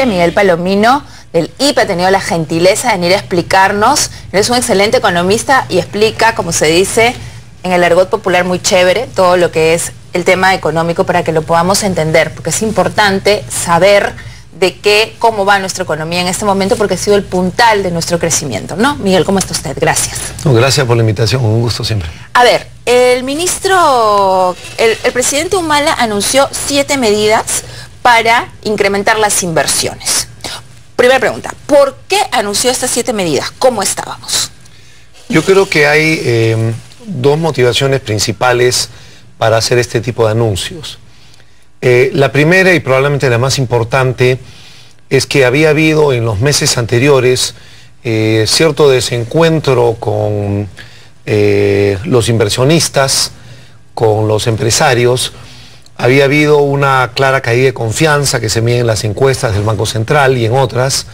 Miguel Palomino, del IPE, ha tenido la gentileza de venir a explicarnos. Él es un excelente economista y explica, como se dice en el argot popular, muy chévere, todo lo que es el tema económico para que lo podamos entender, porque es importante saber cómo va nuestra economía en este momento, porque ha sido el puntal de nuestro crecimiento, ¿no? Miguel, ¿cómo está usted? Gracias. No, gracias por la invitación, un gusto siempre. A ver, el presidente Humala anunció 7 medidas para incrementar las inversiones. Primera pregunta, ¿por qué anunció estas 7 medidas? ¿Cómo estábamos? Yo creo que hay dos motivaciones principales para hacer este tipo de anuncios. La primera y probablemente la más importante es que había habido en los meses anteriores cierto desencuentro con los inversionistas, con los empresarios. Había habido una clara caída de confianza que se mide en las encuestas del Banco Central y en otras,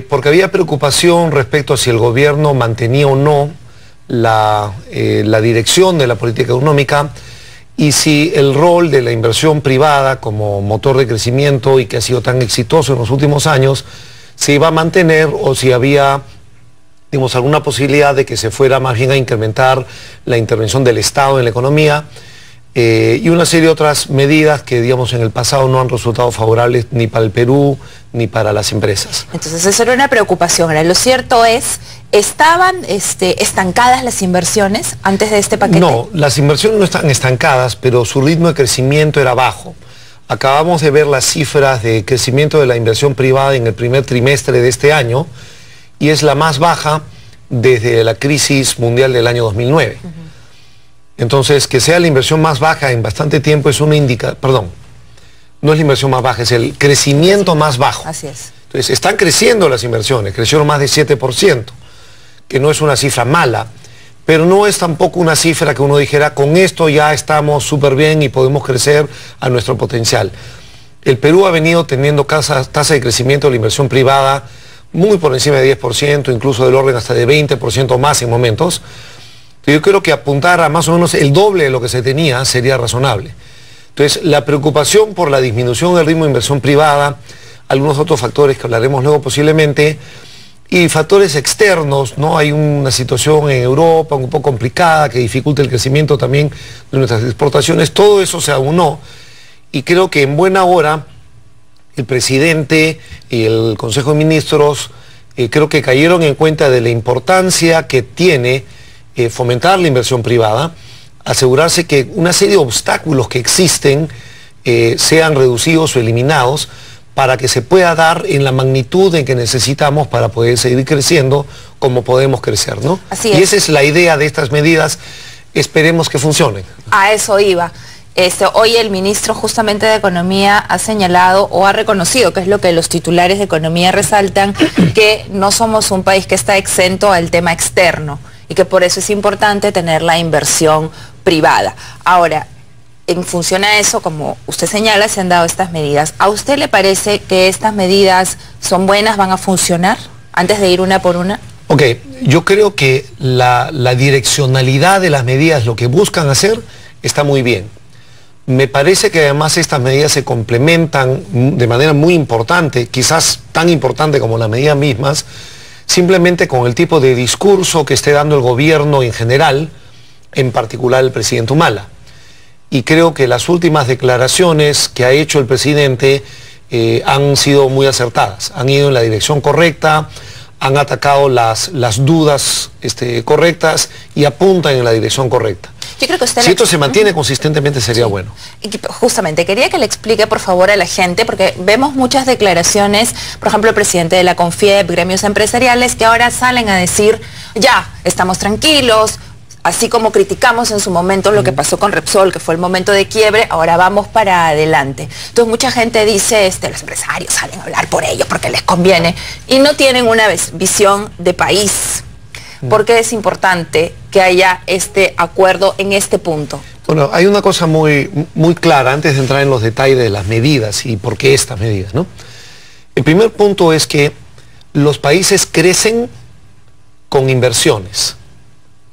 porque había preocupación respecto a si el gobierno mantenía o no la dirección de la política económica y si el rol de la inversión privada como motor de crecimiento y que ha sido tan exitoso en los últimos años se iba a mantener o si había, digamos, alguna posibilidad de que se fuera más bien a incrementar la intervención del Estado en la economía y una serie de otras medidas que, digamos, en el pasado no han resultado favorables ni para el Perú ni para las empresas. Entonces, eso era una preocupación. Ahora, lo cierto es, ¿estaban estancadas las inversiones antes de este paquete? No, las inversiones no están estancadas, pero su ritmo de crecimiento era bajo. Acabamos de ver las cifras de crecimiento de la inversión privada en el primer trimestre de este año y es la más baja desde la crisis mundial del año 2009. Entonces, que sea la inversión más baja en bastante tiempo es una indicación, perdón, no es la inversión más baja, es el crecimiento más bajo. Así es. Entonces, están creciendo las inversiones, crecieron más de 7%, que no es una cifra mala, pero no es tampoco una cifra que uno dijera, con esto ya estamos súper bien y podemos crecer a nuestro potencial. El Perú ha venido teniendo tasa de crecimiento de la inversión privada muy por encima de 10%, incluso del orden hasta de 20% más en momentos. Yo creo que apuntar a más o menos el doble de lo que se tenía sería razonable. Entonces, la preocupación por la disminución del ritmo de inversión privada, algunos otros factores que hablaremos luego posiblemente, y factores externos, ¿no? Hay una situación en Europa un poco complicada que dificulta el crecimiento también de nuestras exportaciones, todo eso se aunó y creo que en buena hora el presidente y el Consejo de Ministros creo que cayeron en cuenta de la importancia que tiene fomentar la inversión privada, asegurarse que una serie de obstáculos que existen sean reducidos o eliminados para que se pueda dar en la magnitud en que necesitamos para poder seguir creciendo como podemos crecer, ¿no? Así es. Y esa es la idea de estas medidas, esperemos que funcionen. A eso iba. Hoy el ministro justamente de Economía ha señalado o ha reconocido, que es lo que los titulares de Economía resaltan, que no somos un país que está exento al tema externo y que por eso es importante tener la inversión privada. Ahora, en función a eso, como usted señala, se han dado estas medidas. ¿A usted le parece que estas medidas son buenas, van a funcionar, antes de ir una por una? Ok, yo creo que la direccionalidad de las medidas, lo que buscan hacer, está muy bien. Me parece que además estas medidas se complementan de manera muy importante, quizás tan importante como las medidas mismas, simplemente con el tipo de discurso que esté dando el gobierno en general, en particular el presidente Humala. Y creo que las últimas declaraciones que ha hecho el presidente han sido muy acertadas, han ido en la dirección correcta, han atacado las dudas correctas y apuntan en la dirección correcta. Yo creo que usted si esto se mantiene consistentemente sería bueno. Justamente, quería que le explique por favor a la gente, porque vemos muchas declaraciones, por ejemplo el presidente de la CONFIEP, gremios empresariales, que ahora salen a decir, ya, estamos tranquilos, así como criticamos en su momento lo que pasó con Repsol, que fue el momento de quiebre, ahora vamos para adelante. Entonces mucha gente dice, los empresarios salen a hablar por ellos porque les conviene, y no tienen una visión de país. ¿Por qué es importante que haya este acuerdo en este punto? Bueno, hay una cosa muy clara antes de entrar en los detalles de las medidas y por qué estas medidas, ¿no? El primer punto es que los países crecen con inversiones,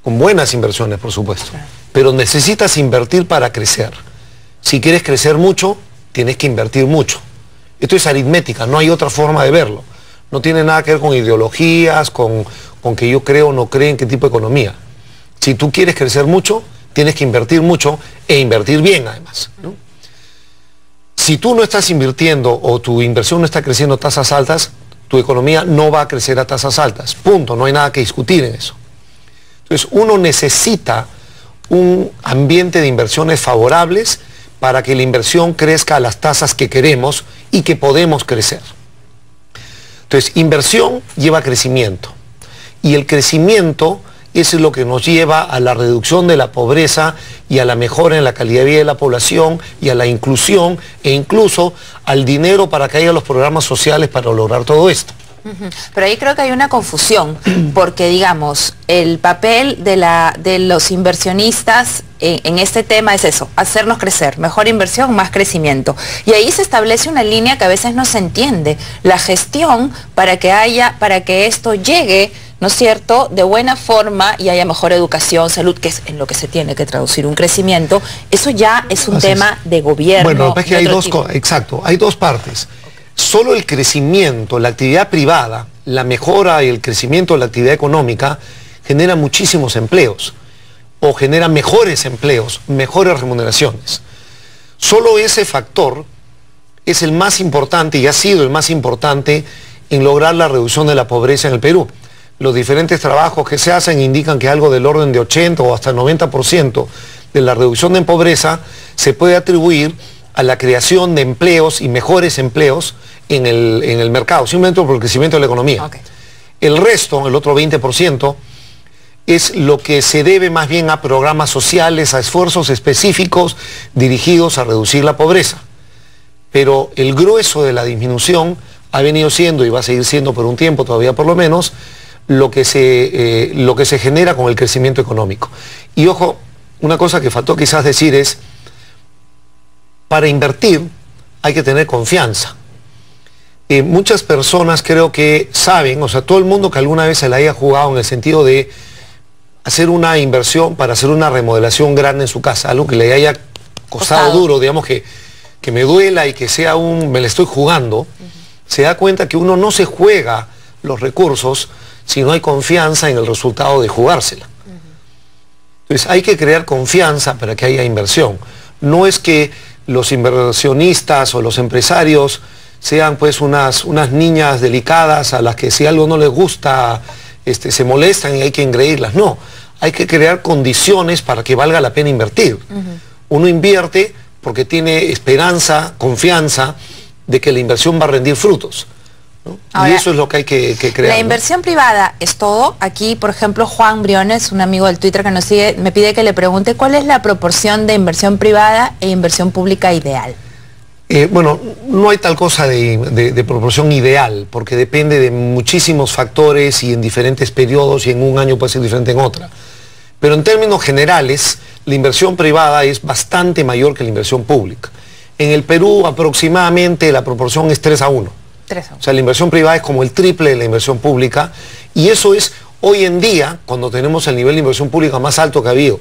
con buenas inversiones, por supuesto, pero necesitas invertir para crecer. Si quieres crecer mucho, tienes que invertir mucho. Esto es aritmética, no hay otra forma de verlo. No tiene nada que ver con ideologías, con que yo creo o no creo en qué tipo de economía. Si tú quieres crecer mucho, tienes que invertir mucho e invertir bien además, ¿no? Si tú no estás invirtiendo o tu inversión no está creciendo a tasas altas, tu economía no va a crecer a tasas altas. Punto, no hay nada que discutir en eso. Entonces uno necesita un ambiente de inversiones favorables para que la inversión crezca a las tasas que queremos y que podemos crecer. Entonces, inversión lleva crecimiento y el crecimiento es lo que nos lleva a la reducción de la pobreza y a la mejora en la calidad de vida de la población y a la inclusión e incluso al dinero para que haya los programas sociales para lograr todo esto. Pero ahí creo que hay una confusión, porque digamos, el papel de los inversionistas en este tema es eso, hacernos crecer, mejor inversión, más crecimiento. Y ahí se establece una línea que a veces no se entiende, la gestión para que esto llegue, ¿no es cierto?, de buena forma y haya mejor educación, salud, que es en lo que se tiene que traducir un crecimiento. Eso ya es un tema de gobierno. Bueno, es que hay hay dos partes. Solo el crecimiento, la actividad privada, la mejora y el crecimiento de la actividad económica genera muchísimos empleos o genera mejores empleos, mejores remuneraciones. Solo ese factor es el más importante y ha sido el más importante en lograr la reducción de la pobreza en el Perú. Los diferentes trabajos que se hacen indican que algo del orden de 80 o hasta 90% de la reducción de pobreza se puede atribuir a la creación de empleos y mejores empleos en el mercado, simplemente por el crecimiento de la economía. Okay. El resto, el otro 20%, es lo que se debe más bien a programas sociales, a esfuerzos específicos dirigidos a reducir la pobreza. Pero el grueso de la disminución ha venido siendo, y va a seguir siendo por un tiempo todavía por lo menos, lo que se genera con el crecimiento económico. Y ojo, una cosa que faltó quizás decir es, para invertir hay que tener confianza. Muchas personas creo que saben, o sea, todo el mundo que alguna vez se la haya jugado en el sentido de hacer una inversión para hacer una remodelación grande en su casa, algo que le haya costado duro, digamos que me duela y que sea me la estoy jugando, se da cuenta que uno no se juega los recursos si no hay confianza en el resultado de jugársela. Entonces hay que crear confianza para que haya inversión. No es que los inversionistas o los empresarios sean pues unas niñas delicadas a las que si algo no les gusta se molestan y hay que engreírlas. No, hay que crear condiciones para que valga la pena invertir. Uno invierte porque tiene esperanza, confianza de que la inversión va a rendir frutos, ¿no? Ahora, y eso es lo que hay que crear. La inversión privada es todo. Aquí, por ejemplo, Juan Briones, un amigo del Twitter que nos sigue, me pide que le pregunte cuál es la proporción de inversión privada e inversión pública ideal. Bueno, no hay tal cosa de proporción ideal, porque depende de muchísimos factores y en diferentes periodos y en un año puede ser diferente en otra. Pero en términos generales, la inversión privada es bastante mayor que la inversión pública. En el Perú aproximadamente la proporción es 3:1. O sea, la inversión privada es como el triple de la inversión pública y eso es hoy en día cuando tenemos el nivel de inversión pública más alto que ha habido,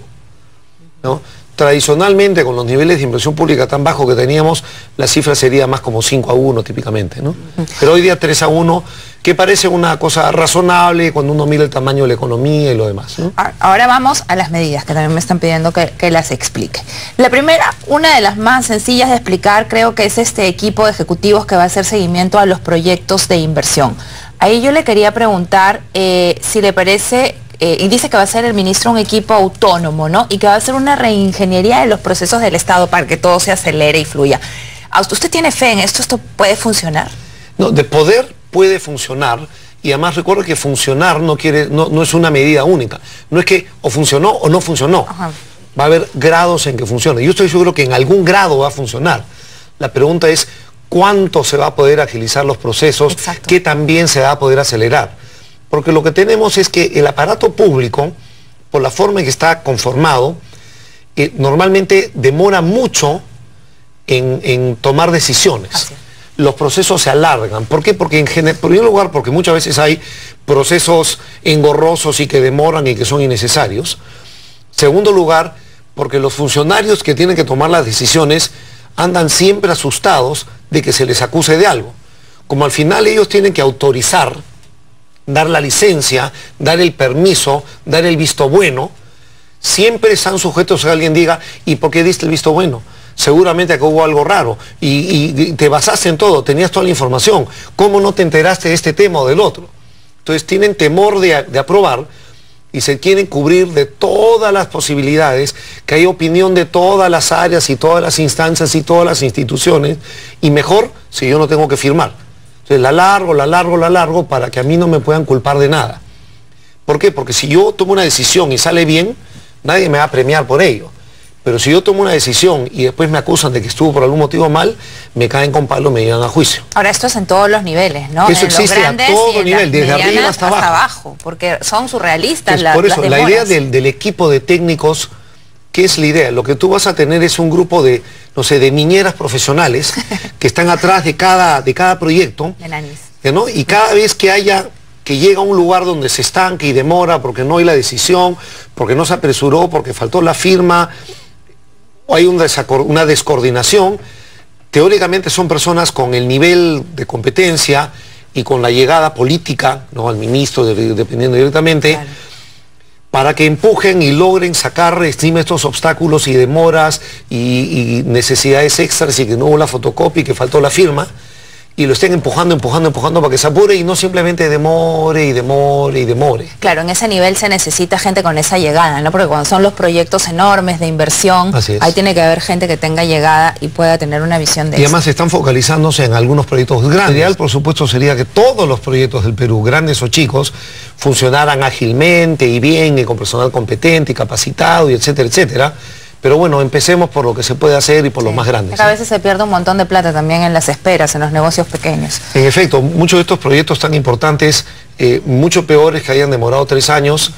¿no? Tradicionalmente, con los niveles de inversión pública tan bajos que teníamos, la cifra sería más como 5:1 típicamente, ¿no? Pero hoy día 3:1, que parece una cosa razonable cuando uno mira el tamaño de la economía y lo demás, ¿no? Ahora vamos a las medidas, que también me están pidiendo que las explique. La primera, una de las más sencillas de explicar, creo que es este equipo de ejecutivos que va a hacer seguimiento a los proyectos de inversión. Ahí yo le quería preguntar si le parece... y dice que va a ser el ministro un equipo autónomo, ¿no? Y que va a hacer una reingeniería de los procesos del Estado para que todo se acelere y fluya. ¿Usted tiene fe en esto? ¿Esto puede funcionar? No, de poder puede funcionar. Y además recuerdo que funcionar no es una medida única. No es que o funcionó o no funcionó. Ajá. Va a haber grados en que funcione. Yo estoy seguro que en algún grado va a funcionar. La pregunta es cuánto se va a poder agilizar los procesos, qué también se va a poder acelerar. Porque lo que tenemos es que el aparato público, por la forma en que está conformado, normalmente demora mucho en tomar decisiones. Los procesos se alargan. ¿Por qué? Porque en primer lugar, porque muchas veces hay procesos engorrosos y que demoran y que son innecesarios. Segundo lugar, porque los funcionarios que tienen que tomar las decisiones andan siempre asustados de que se les acuse de algo. Como al final ellos tienen que autorizar, dar la licencia, dar el permiso, dar el visto bueno, siempre están sujetos a que alguien diga, ¿y por qué diste el visto bueno? Seguramente que hubo algo raro y te basaste en todo, tenías toda la información. ¿Cómo no te enteraste de este tema o del otro? Entonces tienen temor de aprobar y se quieren cubrir de todas las posibilidades, que hay opinión de todas las áreas y todas las instancias y todas las instituciones, y mejor si yo no tengo que firmar. Entonces la largo para que a mí no me puedan culpar de nada. ¿Por qué? Porque si yo tomo una decisión y sale bien, nadie me va a premiar por ello. Pero si yo tomo una decisión y después me acusan de que estuvo por algún motivo mal, me caen con palo, me llevan a juicio. Ahora, esto es en todos los niveles, ¿no? Eso existe a todo nivel, desde arriba hasta abajo. Porque son surrealistas. Entonces, por eso, la idea del equipo de técnicos, ¿qué es la idea? Lo que tú vas a tener es un grupo de, no sé, de niñeras profesionales que están atrás de cada proyecto, ¿no? Y cada vez que llega a un lugar donde se estanque y demora porque no hay la decisión, porque no se apresuró, porque faltó la firma, o hay una descoordinación, teóricamente son personas con el nivel de competencia y con la llegada política, ¿no?, al ministro, dependiendo directamente, claro, para que empujen y logren sacar estos obstáculos y demoras y necesidades extras, y que no hubo la fotocopia y que faltó la firma, y lo estén empujando para que se apure y no simplemente demore. Claro, en ese nivel se necesita gente con esa llegada, ¿no? Porque cuando son los proyectos enormes de inversión, ahí tiene que haber gente que tenga llegada y pueda tener una visión de eso. Y además están focalizándose en algunos proyectos grandes. Lo ideal, por supuesto, sería que todos los proyectos del Perú, grandes o chicos, funcionaran ágilmente y bien, y con personal competente y capacitado, y etcétera, etcétera. Pero bueno, empecemos por lo que se puede hacer y por los más grandes. A veces se pierde un montón de plata también en las esperas, en los negocios pequeños. En efecto, muchos de estos proyectos tan importantes, mucho peores que hayan demorado 3 años,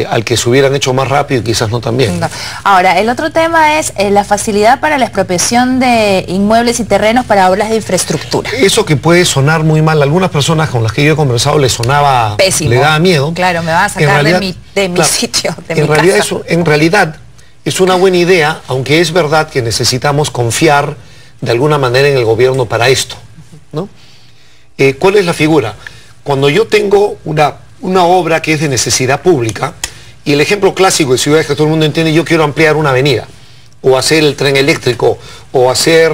al que se hubieran hecho más rápido y quizás no tan bien. Ahora, el otro tema es la facilidad para la expropiación de inmuebles y terrenos para obras de infraestructura. Eso que puede sonar muy mal, a algunas personas con las que yo he conversado les sonaba, pésimo, le daba miedo. Claro, me van a sacar de mi sitio, de mi casa. En realidad, es una buena idea, aunque es verdad que necesitamos confiar de alguna manera en el gobierno para esto, ¿no? ¿Cuál es la figura? Cuando yo tengo una obra que es de necesidad pública, y el ejemplo clásico de ciudades que todo el mundo entiende, yo quiero ampliar una avenida, o hacer el tren eléctrico, o hacer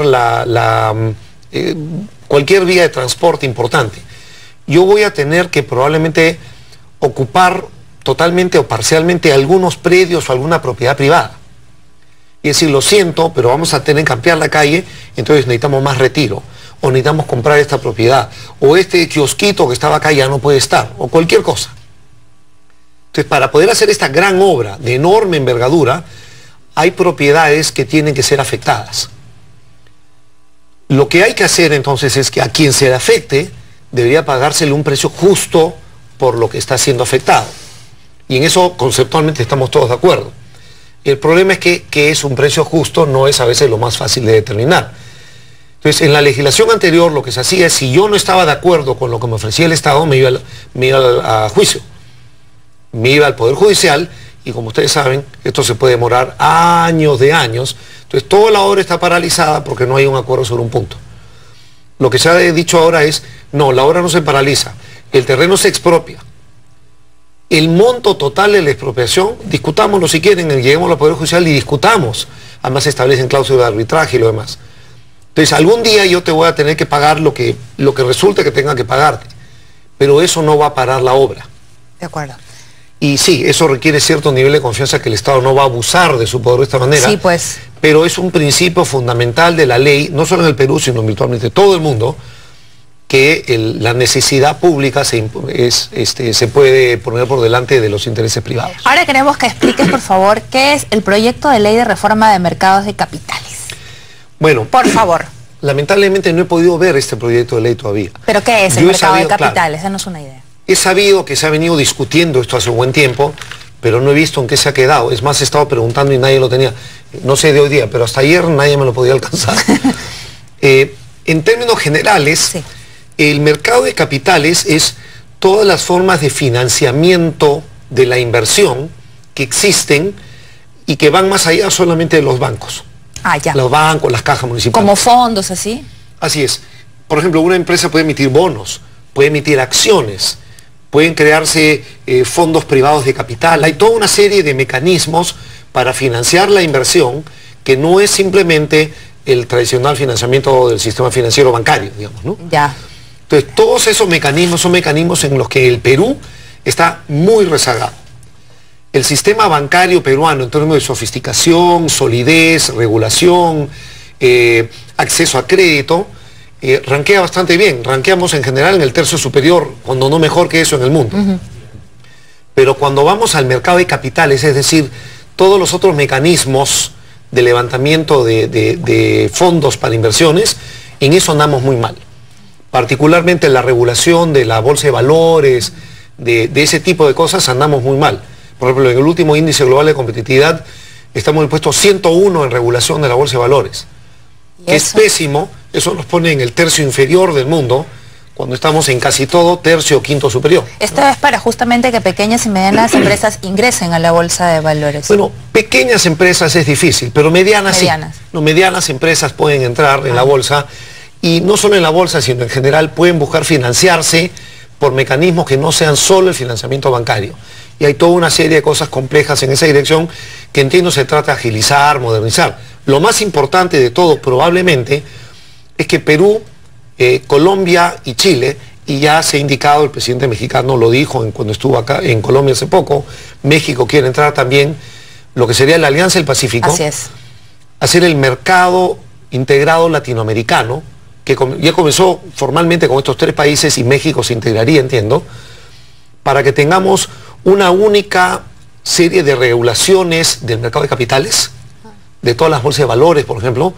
cualquier vía de transporte importante, yo voy a tener que probablemente ocupar totalmente o parcialmente algunos predios o alguna propiedad privada. Y decir, lo siento, pero vamos a tener que ampliar la calle, entonces necesitamos más retiro, o necesitamos comprar esta propiedad, o este kiosquito que estaba acá ya no puede estar, o cualquier cosa. Entonces, para poder hacer esta gran obra de enorme envergadura, hay propiedades que tienen que ser afectadas. Lo que hay que hacer entonces es que a quien se le afecte, debería pagársele un precio justo por lo que está siendo afectado. Y en eso conceptualmente estamos todos de acuerdo. El problema es que es un precio justo, no es a veces lo más fácil de determinar. Entonces, en la legislación anterior lo que se hacía es, si yo no estaba de acuerdo con lo que me ofrecía el Estado, me iba a juicio. Me iba al Poder Judicial, y como ustedes saben, esto se puede demorar años de años. Entonces, toda la obra está paralizada porque no hay un acuerdo sobre un punto. Lo que se ha dicho ahora es, no, la obra no se paraliza, el terreno se expropia. El monto total de la expropiación, discutámoslo si quieren, lleguemos al Poder Judicial y discutamos. Además se establecen cláusulas de arbitraje y lo demás. Entonces, algún día yo te voy a tener que pagar lo que resulte que tenga que pagarte. Pero eso no va a parar la obra. De acuerdo. Y sí, eso requiere cierto nivel de confianza, que el Estado no va a abusar de su poder de esta manera. Sí, pues. Pero es un principio fundamental de la ley, no solo en el Perú, sino virtualmente en todo el mundo, que la necesidad pública se puede poner por delante de los intereses privados. Ahora queremos que expliques, por favor, qué es el proyecto de ley de reforma de mercados de capitales. Bueno, por favor. Lamentablemente no he podido ver este proyecto de ley todavía. ¿Pero qué es el mercado de capitales? Danos una idea. He sabido que se ha venido discutiendo esto hace un buen tiempo, pero no he visto en qué se ha quedado. Es más, he estado preguntando y nadie lo tenía. No sé de hoy día, pero hasta ayer nadie me lo podía alcanzar. En términos generales, sí, el mercado de capitales es todas las formas de financiamiento de la inversión que existen y que van más allá solamente de los bancos. Ah, ya. Los bancos, las cajas municipales. ¿Como fondos así? Así es. Por ejemplo, una empresa puede emitir bonos, puede emitir acciones, pueden crearse fondos privados de capital. Hay toda una serie de mecanismos para financiar la inversión que no es simplemente el tradicional financiamiento del sistema financiero bancario, digamos, ¿no? Ya. Entonces, todos esos mecanismos son mecanismos en los que el Perú está muy rezagado. El sistema bancario peruano, en términos de sofisticación, solidez, regulación, acceso a crédito, rankea bastante bien. Ranqueamos en general en el tercio superior, cuando no mejor que eso en el mundo. Pero cuando vamos al mercado de capitales, es decir, todos los otros mecanismos de levantamiento de fondos para inversiones, en eso andamos muy mal. Particularmente en la regulación de la bolsa de valores, de ese tipo de cosas, andamos muy mal. Por ejemplo, en el último índice global de competitividad estamos en el puesto 101 en regulación de la bolsa de valores. Que es pésimo, eso nos pone en el tercio inferior del mundo, cuando estamos en casi todo tercio o quinto superior. Esto es para justamente que pequeñas y medianas empresas ingresen a la bolsa de valores. Bueno, pequeñas empresas es difícil, pero medianas sí. No, medianas empresas pueden entrar en la bolsa, y no solo en la bolsa, sino en general pueden buscar financiarse por mecanismos que no sean solo el financiamiento bancario. Y hay toda una serie de cosas complejas en esa dirección que entiendo se trata de agilizar, modernizar. Lo más importante de todo probablemente es que Perú, Colombia y Chile, y ya se ha indicado, el presidente mexicano lo dijo cuando estuvo acá en Colombia hace poco, México quiere entrar también, lo que sería la Alianza del Pacífico. Así es. Hacer el mercado integrado latinoamericano, que ya comenzó formalmente con estos 3 países y México se integraría, entiendo, para que tengamos una única serie de regulaciones del mercado de capitales, de todas las bolsas de valores, por ejemplo,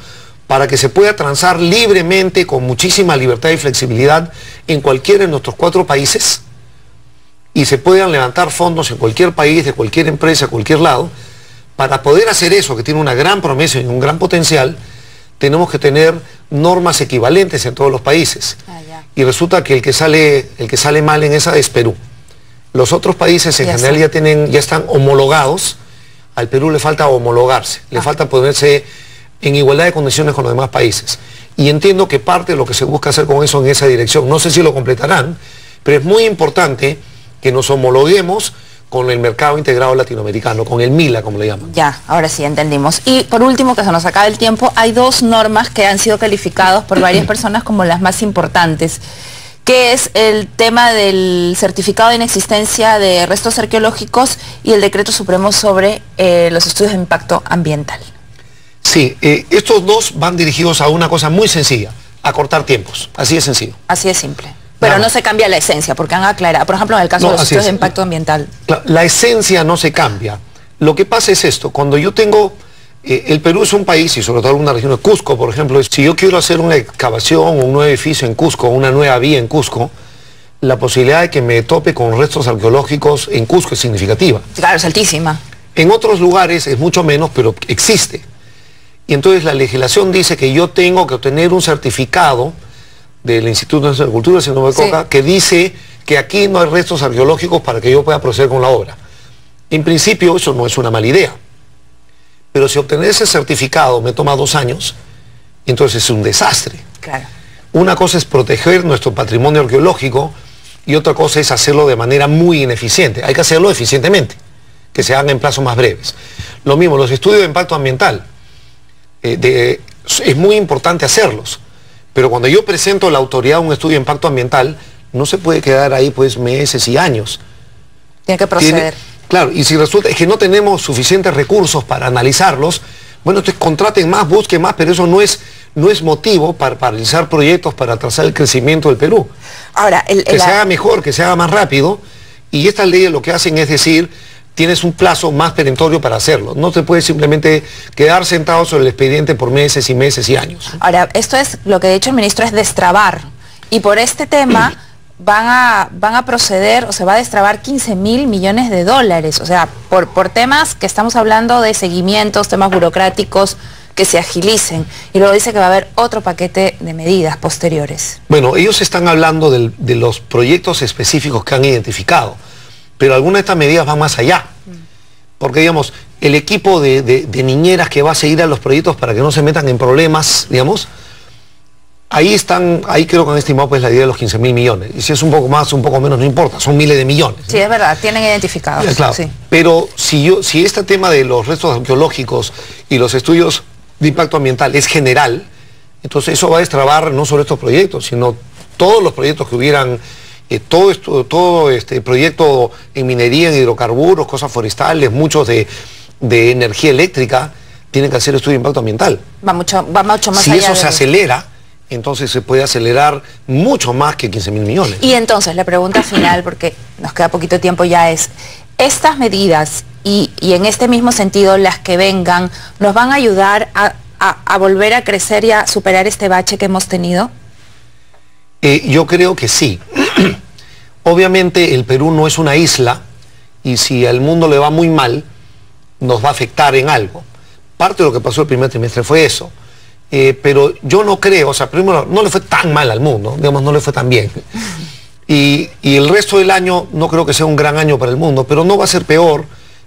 para que se pueda transar libremente, con muchísima libertad y flexibilidad, en cualquiera de nuestros 4 países, y se puedan levantar fondos en cualquier país, de cualquier empresa, cualquier lado. Para poder hacer eso, que tiene una gran promesa y un gran potencial, tenemos que tener normas equivalentes en todos los países. Y resulta que el que sale mal en esa es Perú. Los otros países en general ya están homologados. Al Perú le falta homologarse, le falta ponerse en igualdad de condiciones con los demás países. Y entiendo que parte de lo que se busca hacer con eso en esa dirección, no sé si lo completarán, pero es muy importante que nos homologuemos con el mercado integrado latinoamericano, con el MILA, como le llaman. Ya, ahora sí entendimos. Y por último, que se nos acaba el tiempo, hay 2 normas que han sido calificadas por varias personas como las más importantes, que es el tema del certificado de inexistencia de restos arqueológicos y el decreto supremo sobre los estudios de impacto ambiental. Sí, estos 2 van dirigidos a una cosa muy sencilla, a cortar tiempos, así de sencillo. Así de simple. Pero no se cambia la esencia, porque han aclarado, por ejemplo, en el caso de los estudios de impacto ambiental. La esencia no se cambia. Lo que pasa es esto, cuando yo tengo... el Perú es un país, y sobre todo una región de Cusco, por ejemplo, si yo quiero hacer una excavación o un nuevo edificio en Cusco, una nueva vía en Cusco, la posibilidad de que me tope con restos arqueológicos en Cusco es significativa. Claro, es altísima. En otros lugares es mucho menos, pero existe. Y entonces la legislación dice que yo tengo que obtener un certificado del Instituto Nacional de Cultura, si no me equivoco, que dice que aquí no hay restos arqueológicos para que yo pueda proceder con la obra. En principio eso no es una mala idea. Pero si obtener ese certificado me toma 2 años, entonces es un desastre. Claro. Una cosa es proteger nuestro patrimonio arqueológico y otra cosa es hacerlo de manera muy ineficiente. Hay que hacerlo eficientemente, que se hagan en plazos más breves. Lo mismo, los estudios de impacto ambiental. Es muy importante hacerlos, pero cuando yo presento a la autoridad un estudio de impacto ambiental, no se puede quedar ahí pues meses y años. Tiene que proceder. Claro, y si resulta que no tenemos suficientes recursos para analizarlos, bueno, entonces contraten más, busquen más, pero eso no es motivo para paralizar proyectos, para atrasar el crecimiento del Perú. Ahora, que se haga mejor, que se haga más rápido, y estas leyes lo que hacen es decir, tienes un plazo más perentorio para hacerlo. No te puedes simplemente quedar sentado sobre el expediente por meses y meses y años. Ahora, esto es, lo que ha dicho el ministro es destrabar, y por este tema... van a proceder, o se va a destrabar 15.000 millones de dólares, o sea, por temas que estamos hablando de seguimientos, temas burocráticos, que se agilicen. Y luego dice que va a haber otro paquete de medidas posteriores. Bueno, ellos están hablando de los proyectos específicos que han identificado, pero algunas de estas medidas van más allá. Porque, digamos, el equipo de niñeras que va a seguir a los proyectos para que no se metan en problemas, digamos, Ahí creo que han estimado pues la idea de los 15.000 millones. Y si es un poco más, un poco menos, no importa, son miles de millones, ¿no? Sí, es verdad, tienen identificados. Claro. Sí. Pero si este tema de los restos arqueológicos y los estudios de impacto ambiental es general, entonces eso va a destrabar no solo estos proyectos, sino todos los proyectos que hubieran, todo este proyecto en minería, en hidrocarburos, cosas forestales, muchos de energía eléctrica, tienen que hacer estudio de impacto ambiental. Va mucho más si allá. Si eso se acelera, entonces se puede acelerar mucho más que 15.000 millones. Y entonces la pregunta final, porque nos queda poquito tiempo ya, es, estas medidas y en este mismo sentido las que vengan, ¿nos van a ayudar a volver a crecer y a superar este bache que hemos tenido? Yo creo que sí. Obviamente el Perú no es una isla y si al mundo le va muy mal, nos va a afectar en algo. Parte de lo que pasó el primer trimestre fue eso. Pero yo no creo, o sea, primero, no le fue tan mal al mundo, digamos, no le fue tan bien. Y el resto del año no creo que sea un gran año para el mundo, pero no va a ser peor.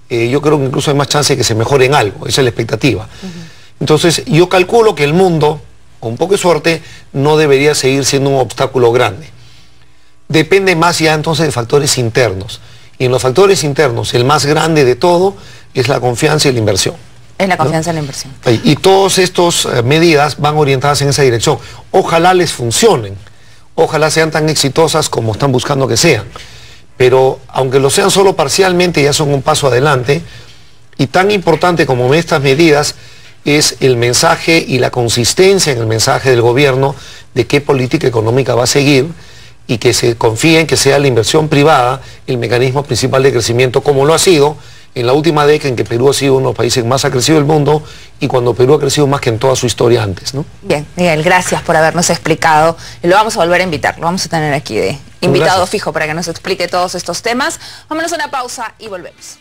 Yo creo que incluso hay más chance de que se mejore en algo, esa es la expectativa. Entonces, yo calculo que el mundo, con un poco de suerte, no debería seguir siendo un obstáculo grande. Depende más ya entonces de factores internos. Y en los factores internos, el más grande de todo es la confianza y la inversión. Es la confianza en la inversión. Y todas estas medidas van orientadas en esa dirección. Ojalá les funcionen, ojalá sean tan exitosas como están buscando que sean. Pero aunque lo sean solo parcialmente, ya son un paso adelante. Y tan importante como estas medidas es el mensaje y la consistencia en el mensaje del gobierno de qué política económica va a seguir y que se confíe en que sea la inversión privada el mecanismo principal de crecimiento, como lo ha sido en la última década en que Perú ha sido uno de los países que más ha crecido del mundo y cuando Perú ha crecido más que en toda su historia antes, ¿no? Bien, Miguel, gracias por habernos explicado. Lo vamos a volver a invitar, lo vamos a tener aquí de invitado fijo para que nos explique todos estos temas. Vámonos a una pausa y volvemos.